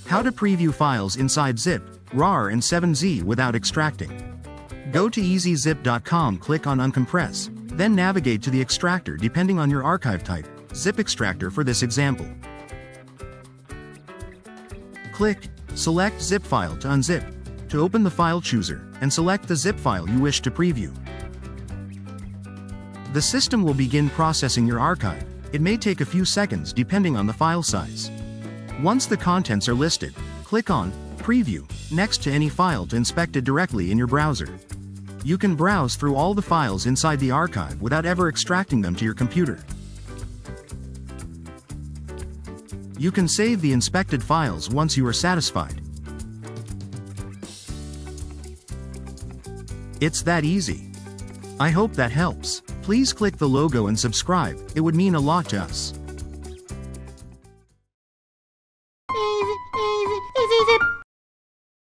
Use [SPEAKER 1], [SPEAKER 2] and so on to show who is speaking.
[SPEAKER 1] How to preview files inside zip, RAR and 7z without extracting. Go to ezyZip.com, click on Uncompress, then navigate to the extractor depending on your archive type, zip extractor for this example. Click, select zip file to unzip, to open the file chooser, and select the zip file you wish to preview. The system will begin processing your archive. It may take a few seconds depending on the file size. Once the contents are listed, click on Preview next to any file to inspect it directly in your browser. You can browse through all the files inside the archive without ever extracting them to your computer. You can save the inspected files once you are satisfied. It's that easy. I hope that helps. Please click the logo and subscribe, it would mean a lot to us.